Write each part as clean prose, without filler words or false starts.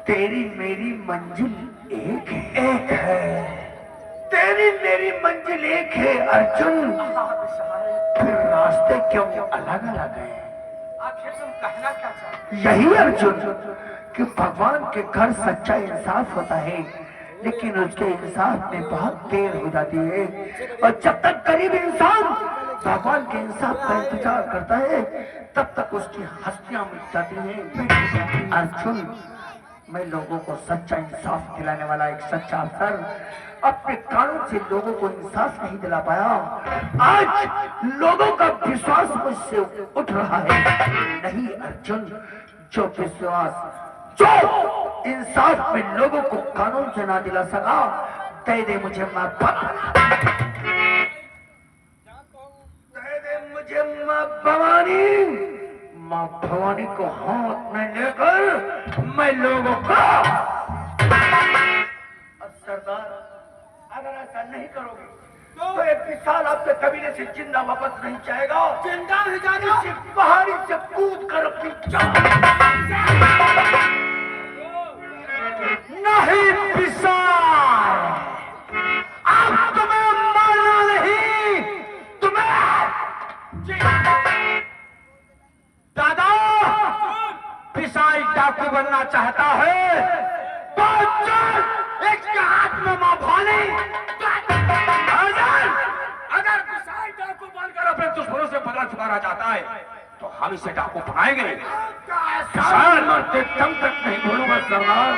तेरी मेरी मंजिल एक है, तेरी मेरी मंजिल एक है अर्जुन, फिर रास्ते क्यों अलग अलग हैं? आखिर तुम कहना क्या चाहते? यही अर्जुन कि भगवान के घर सच्चा इंसाफ होता है, लेकिन उसके इंसाफ में बहुत देर हो जाती है। और जब तक गरीब इंसान भगवान के इंसाफ का इंतजार करता है, तब तक उसकी हस्तियां मिट जाती हैं। अर्जुन, मैं लोगों को सच्चा इंसाफ दिलाने वाला एक सच्चा अफसर अपने कानून से लोगों को इंसाफ नहीं दिला पाया। आज लोगों का विश्वास मुझसे उठ रहा है। नहीं अर्जुन, जो विश्वास, जो इंसाफ में लोगों को कानून से ना दिला सका, दे दे मुझे मां मां भवानी। मां भवानी को हाथ में लेकर मैं लोगों को। सरदार, अगर ऐसा नहीं करोगे तो एक विशाल आपके कबीले से जिंदा वापस नहीं जाएगा। जिंदा नहीं जाएगा? पहाड़ी से कूद कर अपनी जान नहीं विशाल, अब तुम्हें मारना नहीं, तुम्हें दादा विशाल डाकू बनना चाहता है तो चल एक हाथ में मां भवानी। अगर विशाल डाकू बनकर अपने दुश्मनों से बदला चुकाना चाहता है तो हम इसे डाकू बनाएंगे। साल मरते दम तक नहीं भूलूंगा सरदार।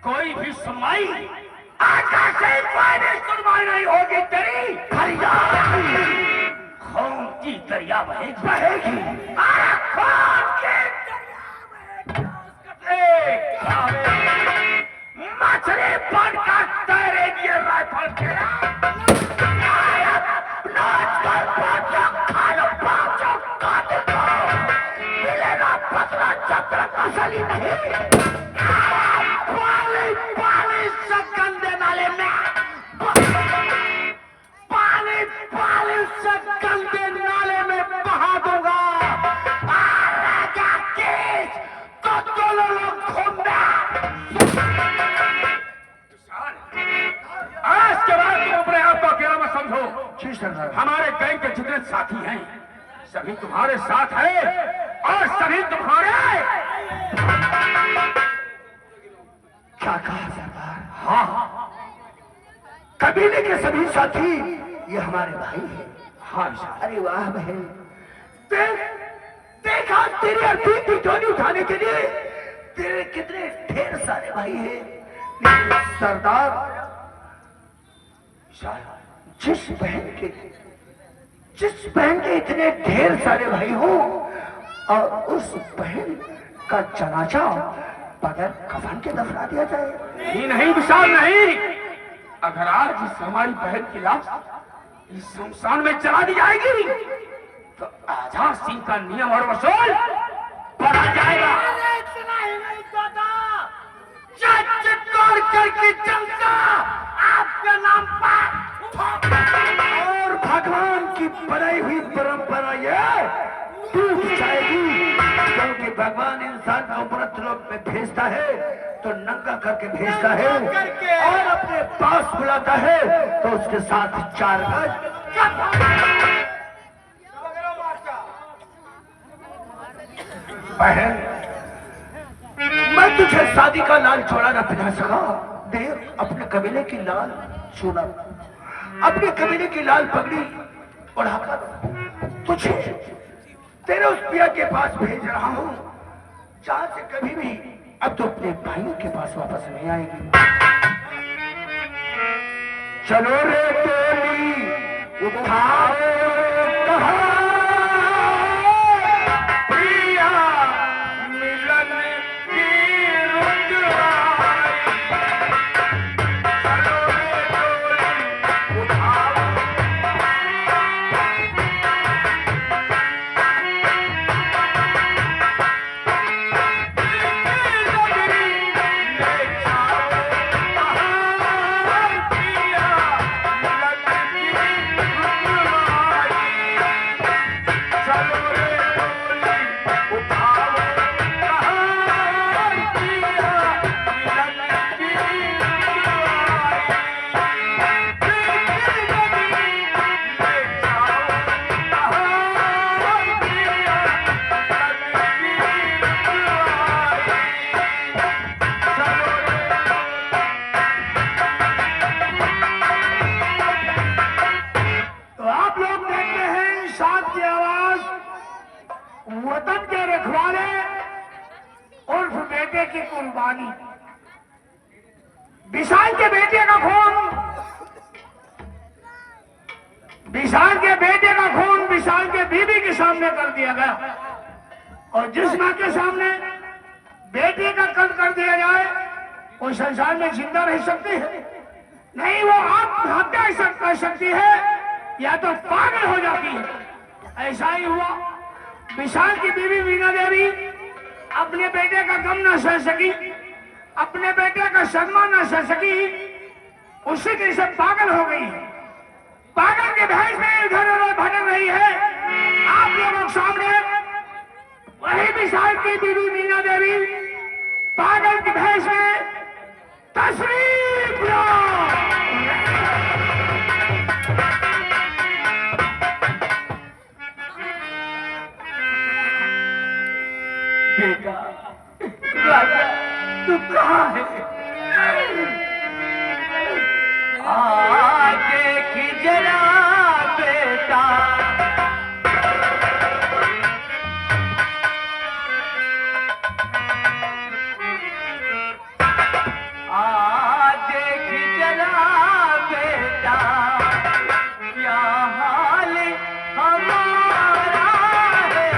कोई भी सुनवाई आकाश से सुनवाई नहीं होगी। तेरी खून की दरिया बहेगी। मछली बनकर तैरेगी राइफल खेला। मिलेगा पतला चक्र असली नहीं। पानी से गंदे नाले में, पानी से गंदे नाले में बहा दूंगा। राजा केस तो दोनों लोग घूमना। आज के बाद तुम अपने आप को अकेला मत समझो। हमारे गैंग के जितने साथी हैं सभी तुम्हारे साथ हैं और सभी तुम्हारे। क्या कहा सरदार? हाँ, कबीले के सभी साथी ये हमारे भाई हैं। हाँ, अरे वाह बहन, देखा तेरी अर्थी की डोली उठाने के लिए तेरे कितने ढेर सारे भाई हैं। सरदार, जिस बहन के जिस बहन के इतने ढेर सारे भाई हो और उस बहन का जनाजा बगैर कफन के दफना दिया जाए? नहीं नहीं विशाल नहीं। अगर आज इस हमारी बहन की लाश इस शमशान में जला दी जाएगी तो आजाद सिंह का नियम और वसूल पड़ा जाएगा। इतना ही नहीं दादा, चित्तौड़ करके जनता आपके नाम पर और भगवान की बनाई हुई परंपरा ये टूट जाएगी, क्योंकि भगवान इंसान को मृत लोक में भेजता है तो नंगा करके भेजता है और अपने पास बुलाता है तो उसके साथ 4 गज। बहन, मैं तुझे शादी का लाल छोड़ा न पिला सका। देख, अपने कबीले की लाल चूना, अपने कबीले की लाल पगड़ी उड़ाकर तुझे तेरे उस पिया के पास भेज रहा हूं, जहां से कभी भी अब तो अपने भाइयों के पास वापस नहीं आएगी। चलो रे टोली उठाओ कहा प्रिया मिलन की रुत आई। चलो रे डोली उठाओ वतन के रखवाले उर्फ बेटे की कुर्बानी, विशाल के बेटे का खून, विशाल के बेटे का खून विशाल के बीवी के सामने कर दिया गया और जिस मां के सामने बेटे का कत्ल कर दिया जाए वो संसार में जिंदा रह सकती है? नहीं, वो आत्महत्या कर सकती है या तो पागल हो जाती है। ऐसा ही हुआ। विशाल की बीवी वीणा देवी अपने बेटे का गम न सह सकी, अपने बेटे का सदमा न सह सकी, उसी के से पागल हो गई। पागल के भेष में इधर उधर भटक रही है। आप लोगों के सामने वही विशाल की बीवी वीणा देवी पागल के भेष में तशरीफ लो। बेटा, राजा, तू कहाँ है? देख जरा बेटा, देख जरा बेटा, क्या हाल हमारा है।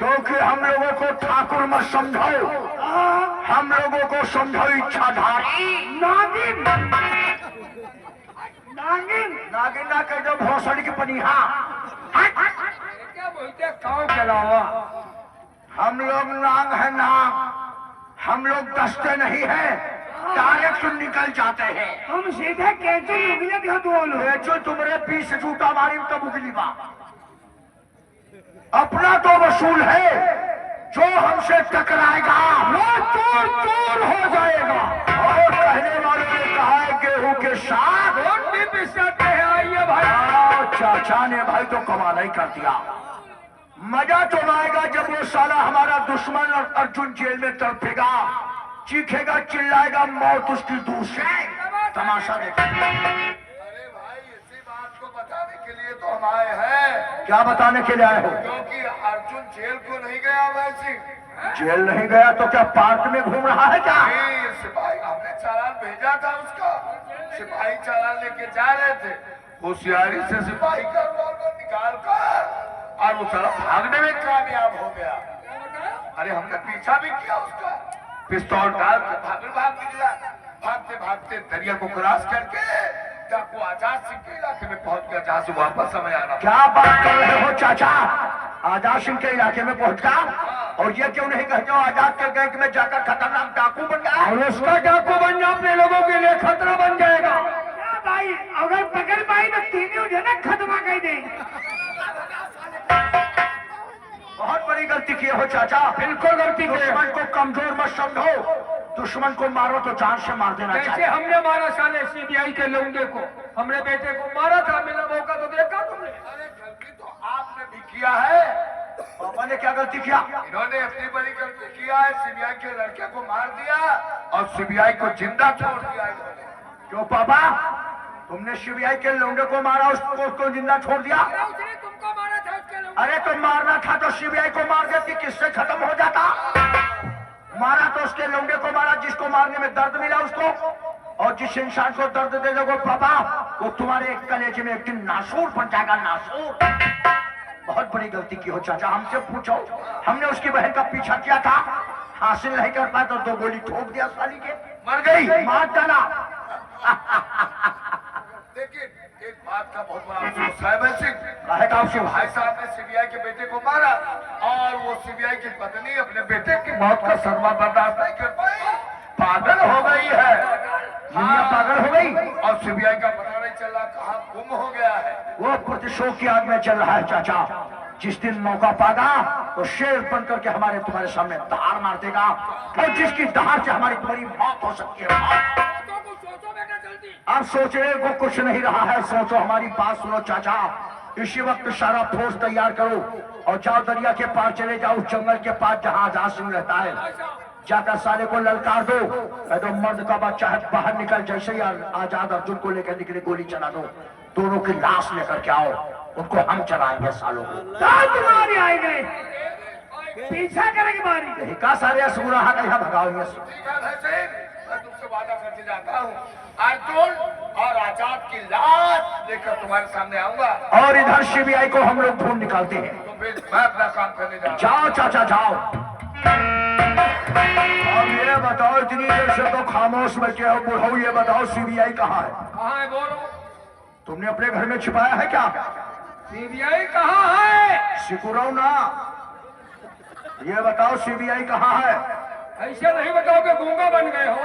क्योंकि हम लोगों को ठाकुर मत समझो, हम लोगों को समझो इच्छाधारी। नागिन नागिन नागिन ना कह दो भोसड़ी की पनिहा। क्या बोलते काव के अलावा हम लोग नाग है नाग, हम लोग दस्ते नहीं है, डायरेक्ट निकल जाते हैं। हम सीधे कैचो उगले दिया बोलो। कैचो तुम्हारे पीस जूता मारी तब उगली बा। अपना तो वसूल है, जो हमसे टकराएगा वो चूर चूर हो जाएगा। और कहने वालों ने कहा है गेहूं के साथ रोटी पिसाते हैं। आइए भाई। चाचा ने भाई तो कमाल ही कर दिया। मजा तो आएगा जब वो साला हमारा दुश्मन और अर्जुन जेल में तड़पेगा, चीखेगा, चिल्लाएगा, मौत उसकी दूर से। तमाशा देखेगा। अरे भाई इसी बात को बताने के लिए तो हम आए हैं। क्या बताने के लिए आए हो? क्योंकि अर्जुन जेल को नहीं गया वैसे। जेल नहीं गया तो क्या पार्क में घूम रहा है क्या? नहीं, सिपाही हमने चालान भेजा था उसका, सिपाही चालान लेके जा रहे थे, होशियारी से सिपाही का रिवॉल्वर निकाल कर और वो साला भागने में कामयाब हो गया। अरे हमने पीछा भी किया उसका, पिस्तौल डाल के भाग निकला। भागते भागते दरिया को क्रॉस करके डाकू आजाद सिंह के इलाके में पहुंच गया, जहाँ से वापस समय आना। क्या बात कर रहे हो चाचा? आजाद सिंह के इलाके में पहुंच गया और ये क्यों नहीं कहते हो आजाद के गैंग में जाकर खतरनाक डाकू बन गया? और उसका डाकू बन गया अपने लोगों के लिए खतरा बन जाएगा। क्या भाई अगर पकड़ पाई तो तीन हो जाए ना, खत्मा कर देंगे। बहुत बड़ी गलती किए हो चाचा। बिल्कुल गलती की। दुश्मन को कमजोर मत समझो, दुश्मन को मारो तो जान से मार देना कैसे चाहिए। हमने मारा साले सीबीआई के लौंडे को, हमने बेटे को मारा था, मिला मौका तो देखा तुमने। अरे गलती तो आपने भी किया है। पापा ने क्या गलती किया? इन्होंने अपनी बड़ी गलती किया है, सीबीआई के लड़के को मार दिया और सीबीआई को जिंदा छोड़ दिया इन्होंने। क्यों पापा, तुमने सीबीआई के लौंडे को मारा, उसको जिंदा छोड़ दिया? उसने तुमको मारा था उसके लौंडे। अरे तो मारना था तो सीबीआई को मार देती, किससे खत्म हो जाता? मारा तो उसके लौंडे को मारा जिसको मारने में दर्द मिला उसको, और जिस इंसान को दर्द दे दोगे पापा, वो तुम्हारे एक कलेजे में एक दिन नासूर बन जाएगा, नासूर। बहुत बड़ी गलती की हो चाचा, हमसे पूछो। हमने उसकी बहन का पीछा किया था, हासिल नहीं कर पाया तो 2 गोली ठोक दिया साली के, मर गई, मार डाला। देखिए एक बात का बहुत बड़ा अफसोस है भाई सिंह, काहे का अफसोस? भाई साहब ने सीबीआई के बेटे को मारा और वो सीबीआई की पत्नी अपने बेटे की मौत का सदमा बर्दाश्त नहीं कर पाई, पागल हो गई है। दुनिया पागल हो गई और सीबीआई का पता नहीं चल रहा कहाँ गुम हो गया है। वो प्रतिशोध की आग में चल रहा है चाचा। जिस दिन मौका पागा तो शेर बन करके हमारे तुम्हारे सामने दहाड़ मार देगा, और जिसकी दहाड़ से हमारी तुम्हारी मौत हो सकती है। अब सोचने को कुछ नहीं रहा है, सोचो, हमारी बात सुनो चाचा। इसी वक्त सारा फोर्स तैयार करो और जाओ दरिया के पार चले जाओ, उस जंगल के पास जहाँ आजाद सिंह रहता है, जाकर सारे को ललकार दो, तो मर्द का बच्चा है बाहर निकल, जैसे ही आजाद अर्जुन को लेकर निकले गोली चला दो, दोनों की लाश लेकर के आओ, उनको हम चलाएंगे सालों को। तुम्हारी आए गए पीछा करेंगे मारी का सारे असुरा यहाँ भगाओगे। ठीक है भाई सिंह, मैं तुमसे वादा करके जाता हूँ, अर्जुन और आजाद की लाश लेकर तुम्हारे सामने आऊंगा और इधर सीबीआई को हम लोग ढूंढ निकालते हैं। तो फिर मैं अपना काम करने जा रहा हूँ। जाओ चाचा जाओ। अब ये बताओ, इतनी देर से तो खामोश बैठे हो, बुढ़ाओ ये बताओ सीबीआई कहाँ है? कहाँ है बोलो? तुमने अपने घर में छिपाया है क्या? सीबीआई कहाँ है? सिकुड़ाओ ना, ये बताओ सीबीआई कहाँ है? ऐसे नहीं बताओ कि गूंगा बन गए हो।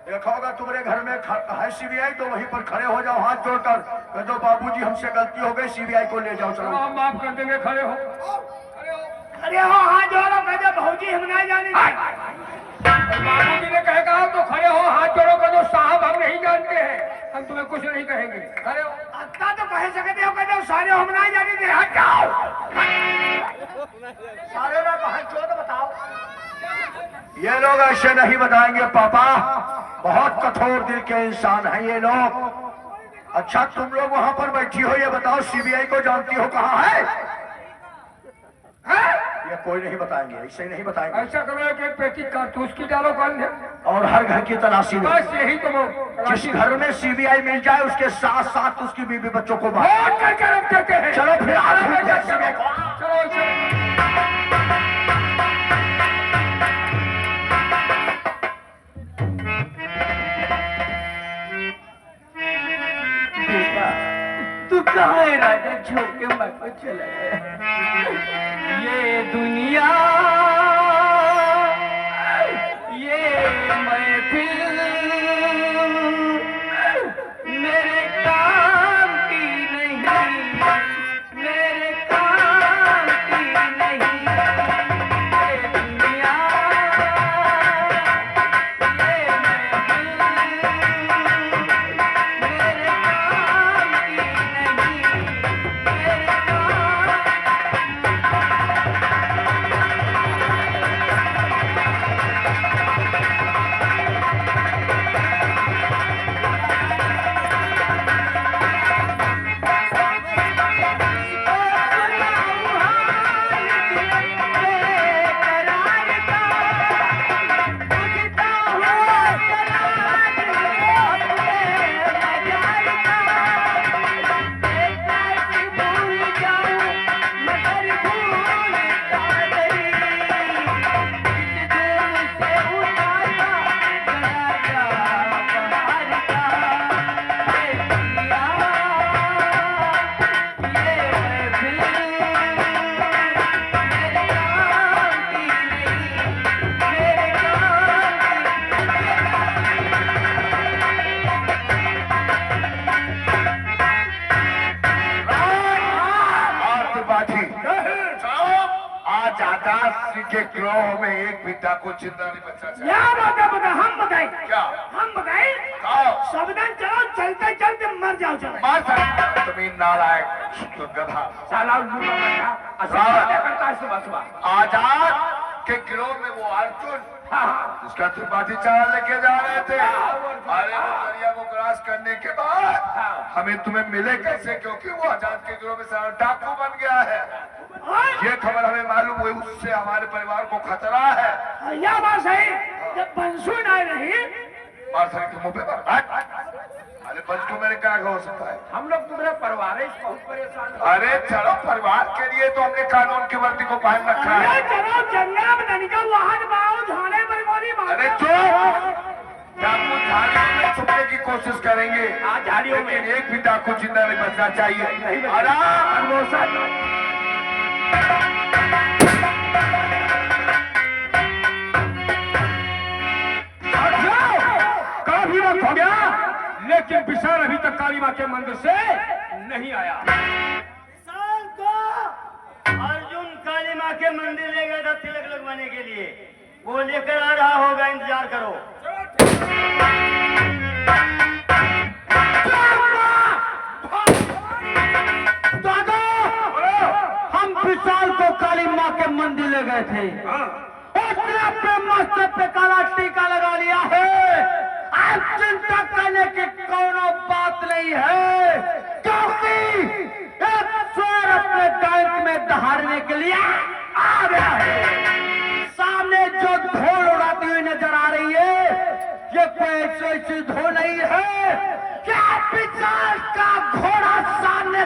देखा होगा तुम्हारे घर में है सीबीआई, तो वहीं पर खड़े हो जाओ हाथ जोड़कर, कह दो बाबूजी हमसे गलती हो गई, सीबीआई को ले जाओ। चलो हम माफ कर देंगे, खड़े हो। अरे हो हाथ जोड़ो, कह दो भाजी हम नहीं जाने। बाबूजी ने कहा तो खड़े हो, हाथ जोड़ो, कह दो साहब हम नहीं जानते हैं, हम तुम्हें कुछ नहीं कहेंगे, खड़े हो। अक्का तो कह सकते हो, कह दो सारे हम नहीं जाने दे, हट जाओ। सारे ना हाथ जोड़ बताओ। ये लोग ऐसे नहीं बताएंगे पापा, बहुत कठोर दिल के इंसान हैं ये लोग। अच्छा तुम लोग वहां पर बैठी हो, ये बताओ सीबीआई को जानती हो कहाँ है? ये कोई नहीं बताएंगे, ऐसे नहीं बताएंगे। ऐसा करो कि पेटी कारतूस की डालो कान और हर घर की तलाशी में, बस यही तो जिस घर में सीबीआई मिल जाए उसके साथ साथ उसकी बीवी बच्चों को वोट करके रख देते हैं। चलो फिर चलो बेटा तू कहाँ है राजा, छोड़ के मैं को चला गया। ये दुनिया ये महफिल मेरे काम की नहीं, मेरे काम की नहीं। ये दुनिया ये महफिल मेरे काम की नहीं, मेरे काम आज आकाश सिंह के ग्रोह में एक भी डाकू जिंदा नहीं बचा चाहिए। क्या बात है, बता हम बताए क्या हम बताए आओ सावधान चलो, चलते चलते मर जाओ। चलो मार सकते जमीन नालायक तो गधा साला करता है सुबह सुबह। आजाद के गिरोह में वो अर्जुन उसका त्रिपाठी चावल लेके जा रहे थे। अरे वो दरिया को क्रॉस करने के बाद हमें तुम्हें मिले कैसे, क्योंकि वो आजाद के गिरोह में सारा डाकू बन गया है। ये खबर हमें मालूम हुई, उससे हमारे परिवार को खतरा है। यह बात है, जब बंसू नहीं रही मार्शल के मुंह पे अरे बच्चों मेरे क्या हो सकता है, हम लोग तुम्हारे परिवार है बहुत परेशान। अरे चलो परिवार के लिए तो हमने कानून की वर्दी को पहन रखा है। चलो जंगल में निकल, वहां बाओ झाड़े पर बोली अरे चुप, डाकू झाड़ियों में छुपने की कोशिश करेंगे, झाड़ियों में लेकिन एक भी डाकू जिंदा नहीं बचना चाहिए। आराम काफी वक्त हो गया, लेकिन विशाल अभी तक काली माँ के मंदिर से नहीं आया। विशाल को अर्जुन काली माँ के मंदिर ले गया था तिलक लगवाने के लिए, वो लेकर आ रहा होगा, इंतजार करो। हम विशाल को काली माँ के मंदिर ले गए थे, उसने अपने मस्तक पे काला टीका लगा लिया है। आज चिंता करने की कोनो बात नहीं है, क्योंकि एक चोर अपने बैंक में दहाड़ने के लिए आ गया है। सामने जो धूल उड़ाती हुई नजर आ रही है, ये कोई ऐसी धूल नहीं है, क्या विशाल का घोड़ा सामने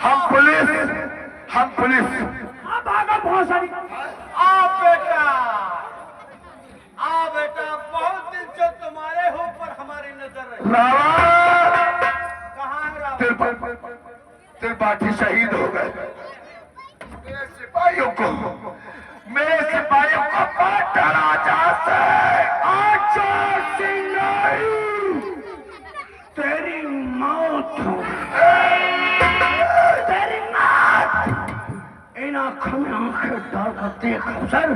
हम पुलिस अब आगा बहुत सारी आ बेटा बहुत दिन से तुम्हारे ऊपर हमारी नजर है। रावण कहाँ है रावण? त्रिपाठी शहीद हो गए। मेरे सिपाहियों को काट डाला जाता है। आचार सिंह नहीं, तेरी मौत हो, तेरी मौत। इन आंखों में आंखें डालकर देख अफसर,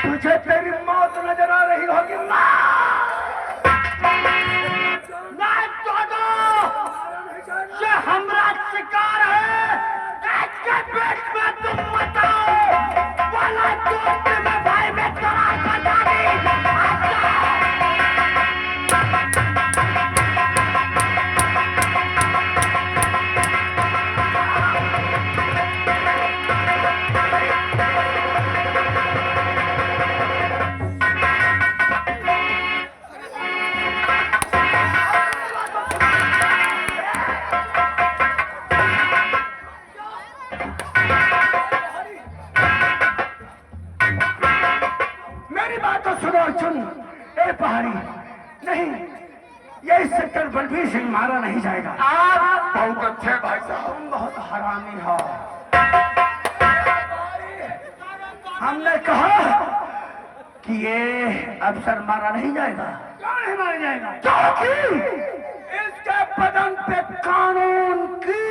तुझे तेरी मौत नजर आ रही होगी। ये हमरा शिकार है, इसके पेट में तुम मत आओ, वाला दोस्त में भाई में तरार बता दी। मेरी बात तो सुनो अर्जुन, ए पहाड़ी नहीं, ये सेक्टर बलबीर सिंह मारा नहीं जाएगा। आप बहुत अच्छे भाई साहब। तुम बहुत हरामी हो। हमने कहा कि ये अफसर मारा नहीं जाएगा। क्यों नहीं मारा जाएगा? क्योंकि इसके बदन पे कानून की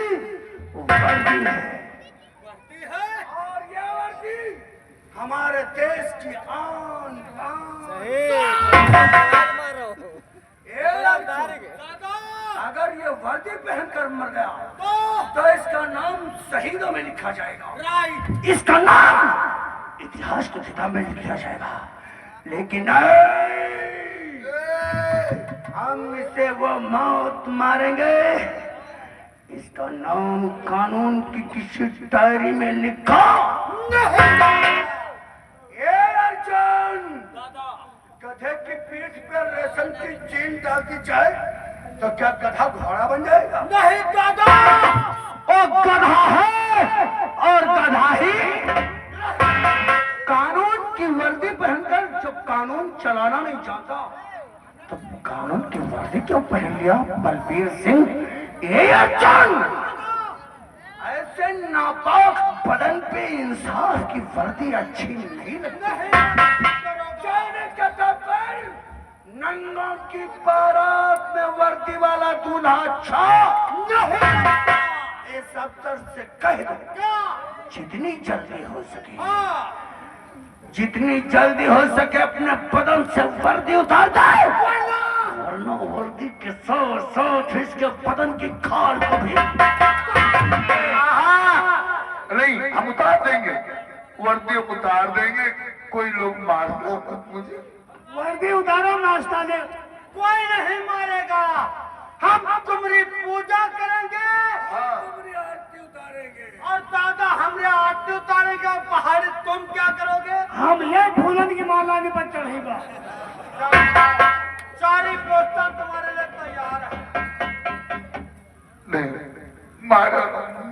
वर्दी है, और ये वर्दी हमारे देश की आन बान। अगर ये वर्दी पहनकर मर गया तो इसका नाम शहीदों में लिखा जाएगा। इसका नाम इतिहास की किताब में लिखा जाएगा। लेकिन हम इसे वो मौत मारेंगे, इसका नाम कानून की किसी डायरी में लिखा नहीं। ये अर्जुन, गधे की पीठ पर रेशम की चीन डाल दी जाए तो क्या गधा घोड़ा बन जाएगा? नहीं दादा, वो गधा है और गधा ही कानून की वर्दी पहनकर जो कानून चलाना नहीं चाहता, तो कानून की वर्दी क्यों पहन लिया बलबीर सिंह? ये अर्जुन, ऐसे नापाक बदन पे इंसाफ की वर्दी अच्छी नहीं लगती। नंगों की बारात में वर्दी वाला दूल्हा अच्छा नहीं। इस अफसर से कह दो जितनी जल्दी हो सके, जितनी जल्दी हो सके अपने बदन से वर्दी उतार दे, वरना वर्दी के साथ इसके बदन की खाल को भी। नहीं, हम उतार देंगे, वर्दी उतार देंगे। कोई लोग मार दो मुझे। वर्दी उतारो, नाश्ता दे। कोई नहीं मारेगा, हम तुम्हारी पूजा करेंगे, तुम्हारी आरती उतारेंगे, और दादा हमने आरती उतारेंगे, और पहाड़ी तुम क्या करोगे? हम ये फूलन की माला के पर चढ़ेगा। सारी पोस्टर तुम्हारे लिए तैयार है। नहीं मारो,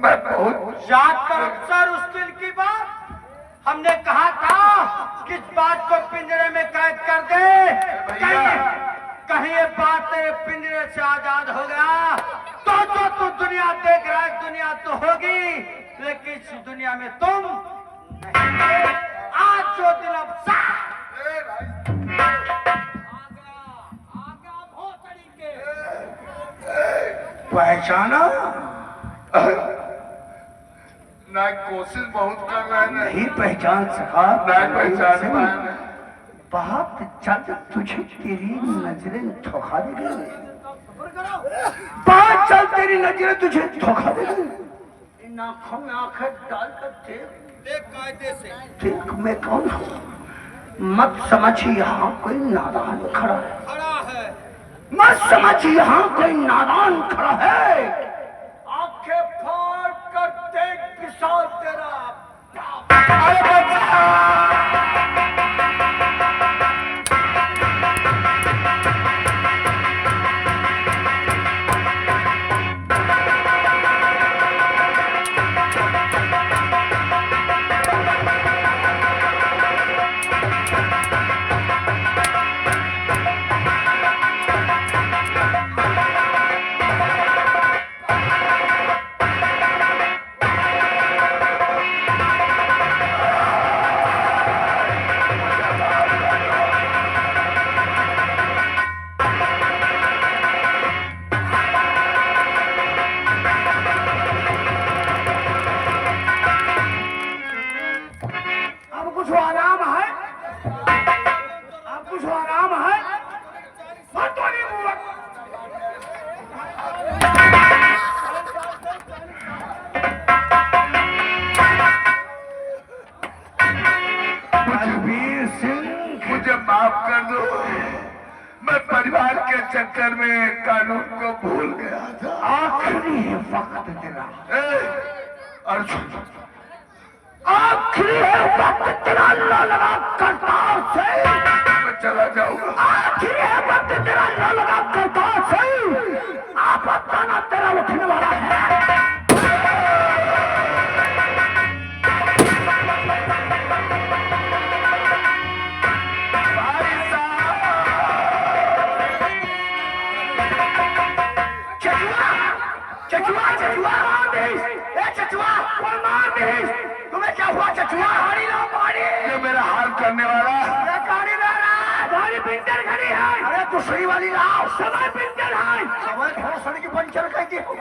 मैं बहुत याद कर अफसर उस दिल की बात, हमने कहा था कि इस बात को पिंजरे में कैद कर दे। कहीं ये बात तेरे पिंजरे से आजाद हो गया तो तू दुनिया देख रहा है, दुनिया तो होगी, लेकिन इस दुनिया में तुम नहीं। आज जो दिन पहचाना ना, कोशिश बहुत कर रहे हैं। नहीं पहचान सका, नहीं पहचान पाए। बात जब तुझे तेरी नजरें धोखा दे गई, बात चल तेरी नजरें तुझे धोखा दे गई। इन आंखों में आंखें डालकर देख कायदे से, देख मैं कौन हूँ। मत समझ यहाँ कोई नादान खड़ा है, मत समझ यहाँ कोई नादान खड़ा है। आंखें फाड़ कर देख विशाल तेरा माफ कर दो, मैं परिवार के चक्कर में कानून को भूल गया था। आखिरी वक्त तेरा, अर्जुन, आखिरी वक्त तेरा अल्लाह लगा करतार से। मैं चला जाऊंगा। आखिरी वक्त तेरा अल्लाह लगा करतार से। आप बताना तेरा उठने वाला है। तुम्हें क्या हुआ चचुआ? पानी लो पानी। ये मेरा हाल करने वाला हमारी पिंजर खड़ी है। अरे दूसरी वाली लाओ। समय पिंजर है। समय थोड़ा सड़क पंचर कहती हो।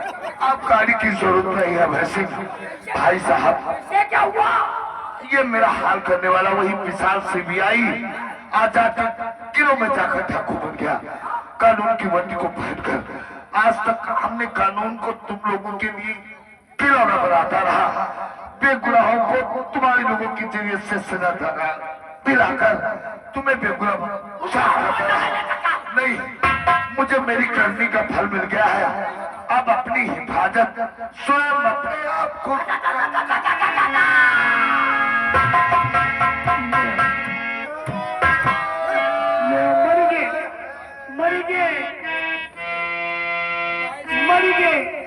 आप गाड़ी की जरूरत नहीं है वैसे भाई साहब। ये क्या हुआ? ये मेरा हाल करने वाला वही विशाल सीबीआई आजाद किलो में जाकर ठाकुर बन गया। कानून की वर्दी को पहनकर आज तक हमने कानून को तुम लोगों के लिए खिलौना बनाता रहा। बेगुनाहों को तुम्हारे लोगों की जरिए से सजा दिलाकर तुम्हें बेगुनाह नहीं, मुझे मेरी करनी का फल मिल गया है। अब अपनी हिफाजत स्वयं अपने आप को मर गए